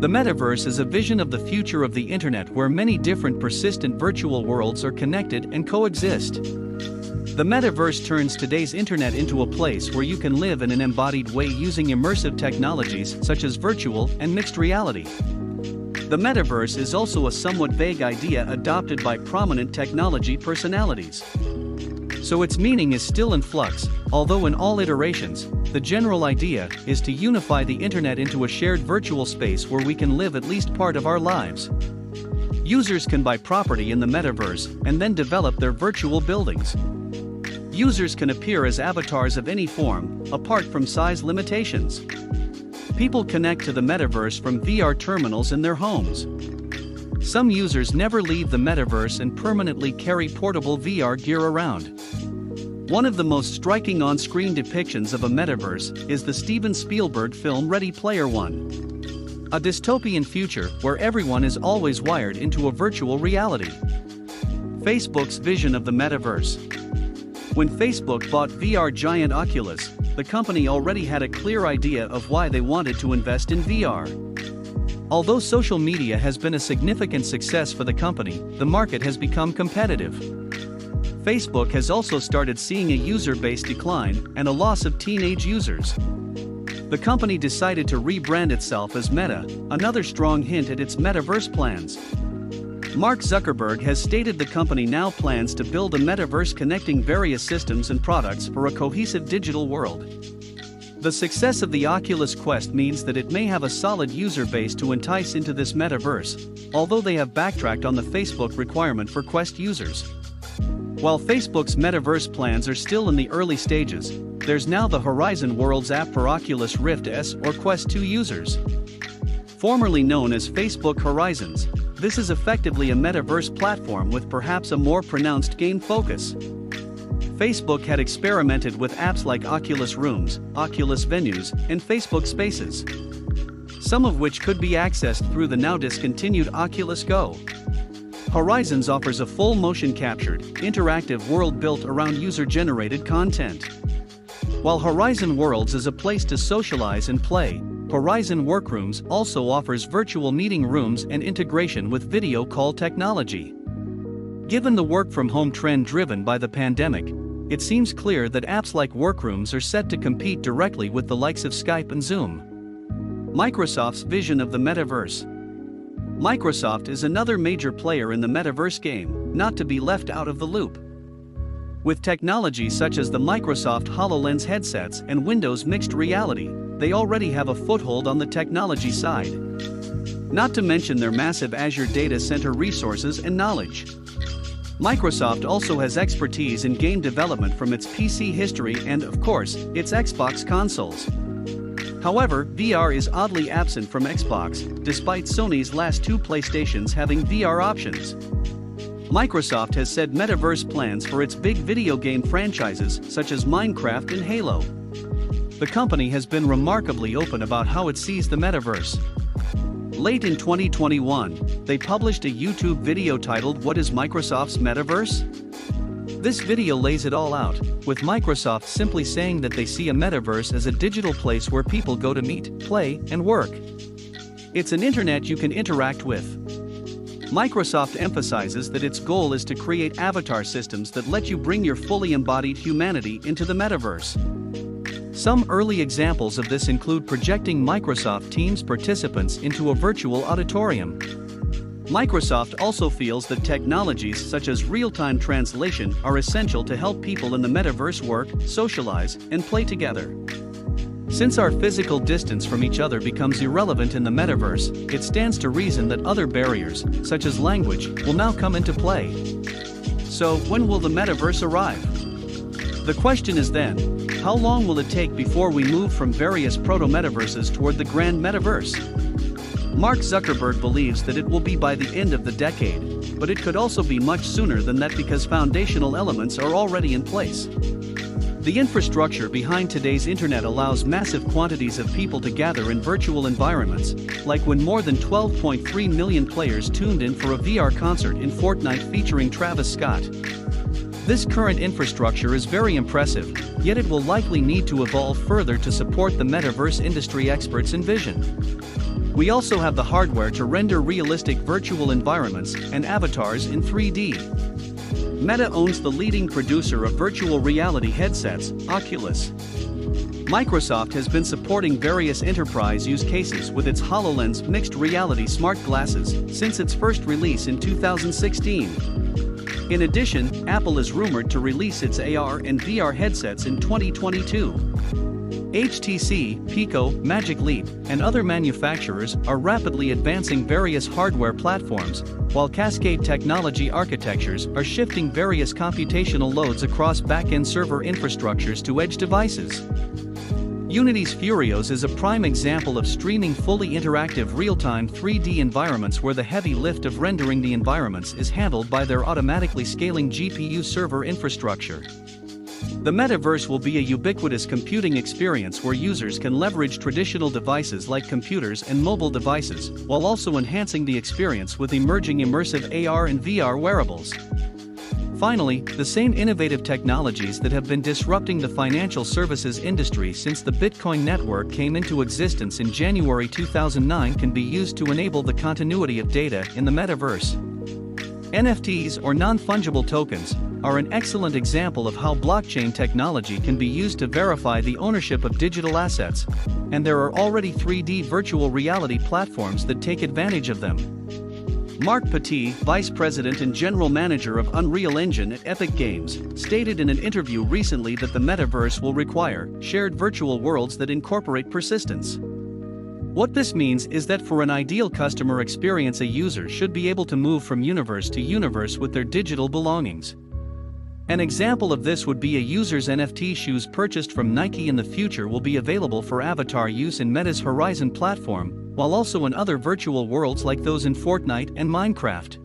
The metaverse is a vision of the future of the internet where many different persistent virtual worlds are connected and coexist. The metaverse turns today's internet into a place where you can live in an embodied way using immersive technologies such as virtual and mixed reality. The metaverse is also a somewhat vague idea adopted by prominent technology personalities. So its meaning is still in flux, although in all iterations, the general idea is to unify the internet into a shared virtual space where we can live at least part of our lives. Users can buy property in the metaverse and then develop their virtual buildings. Users can appear as avatars of any form, apart from size limitations. People connect to the metaverse from VR terminals in their homes. Some users never leave the metaverse and permanently carry portable VR gear around. One of the most striking on-screen depictions of a metaverse is the Steven Spielberg film Ready Player One. A dystopian future where everyone is always wired into a virtual reality. Facebook's vision of the metaverse. When Facebook bought VR giant Oculus, the company already had a clear idea of why they wanted to invest in VR. Although social media has been a significant success for the company, the market has become competitive. Facebook has also started seeing a user base decline and a loss of teenage users. The company decided to rebrand itself as Meta, another strong hint at its metaverse plans. Mark Zuckerberg has stated the company now plans to build a metaverse connecting various systems and products for a cohesive digital world. The success of the Oculus Quest means that it may have a solid user base to entice into this metaverse, although they have backtracked on the Facebook requirement for Quest users. While Facebook's metaverse plans are still in the early stages, there's now the Horizon Worlds app for Oculus Rift S or Quest 2 users. Formerly known as Facebook Horizons, this is effectively a metaverse platform with perhaps a more pronounced game focus. Facebook had experimented with apps like Oculus Rooms, Oculus Venues, and Facebook Spaces, some of which could be accessed through the now discontinued Oculus Go. Horizons offers a full motion-captured, interactive world built around user-generated content. While Horizon Worlds is a place to socialize and play, Horizon Workrooms also offers virtual meeting rooms and integration with video call technology. Given the work-from-home trend driven by the pandemic, it seems clear that apps like Workrooms are set to compete directly with the likes of Skype and Zoom. Microsoft's vision of the metaverse. Microsoft is another major player in the metaverse game, not to be left out of the loop. With technologies such as the Microsoft HoloLens headsets and Windows Mixed Reality, they already have a foothold on the technology side. Not to mention their massive Azure data center resources and knowledge. Microsoft also has expertise in game development from its PC history and, of course, its Xbox consoles. However, VR is oddly absent from Xbox, despite Sony's last two PlayStations having VR options. Microsoft has said metaverse plans for its big video game franchises such as Minecraft and Halo. The company has been remarkably open about how it sees the metaverse. Late in 2021, they published a YouTube video titled "What is Microsoft's Metaverse?" This video lays it all out, with Microsoft simply saying that they see a metaverse as a digital place where people go to meet, play, and work. It's an internet you can interact with. Microsoft emphasizes that its goal is to create avatar systems that let you bring your fully embodied humanity into the metaverse. Some early examples of this include projecting Microsoft Teams participants into a virtual auditorium. Microsoft also feels that technologies such as real-time translation are essential to help people in the metaverse work, socialize, and play together. Since our physical distance from each other becomes irrelevant in the metaverse, it stands to reason that other barriers, such as language, will now come into play. So, when will the metaverse arrive? The question is then, how long will it take before we move from various proto-metaverses toward the grand metaverse? Mark Zuckerberg believes that it will be by the end of the decade, but it could also be much sooner than that because foundational elements are already in place. The infrastructure behind today's internet allows massive quantities of people to gather in virtual environments, like when more than 12.3 million players tuned in for a VR concert in Fortnite featuring Travis Scott. This current infrastructure is very impressive, yet it will likely need to evolve further to support the metaverse industry experts envision. We also have the hardware to render realistic virtual environments and avatars in 3D. Meta owns the leading producer of virtual reality headsets, Oculus. Microsoft has been supporting various enterprise use cases with its HoloLens mixed reality smart glasses since its first release in 2016. In addition, Apple is rumored to release its AR and VR headsets in 2022. HTC, Pico, Magic Leap, and other manufacturers are rapidly advancing various hardware platforms, while Cascade technology architectures are shifting various computational loads across back-end server infrastructures to edge devices. Unity's Furios is a prime example of streaming fully interactive real-time 3D environments where the heavy lift of rendering the environments is handled by their automatically scaling GPU server infrastructure. The metaverse will be a ubiquitous computing experience where users can leverage traditional devices like computers and mobile devices, while also enhancing the experience with emerging immersive AR and VR wearables. Finally, the same innovative technologies that have been disrupting the financial services industry since the Bitcoin network came into existence in January 2009 can be used to enable the continuity of data in the metaverse. NFTs, or non-fungible tokens, are an excellent example of how blockchain technology can be used to verify the ownership of digital assets, and there are already 3D virtual reality platforms that take advantage of them. Mark Petit, Vice President and General Manager of Unreal Engine at Epic Games, stated in an interview recently that the metaverse will require shared virtual worlds that incorporate persistence. What this means is that for an ideal customer experience, a user should be able to move from universe to universe with their digital belongings. An example of this would be a user's NFT shoes purchased from Nike in the future will be available for avatar use in Meta's Horizon platform, while also in other virtual worlds like those in Fortnite and Minecraft.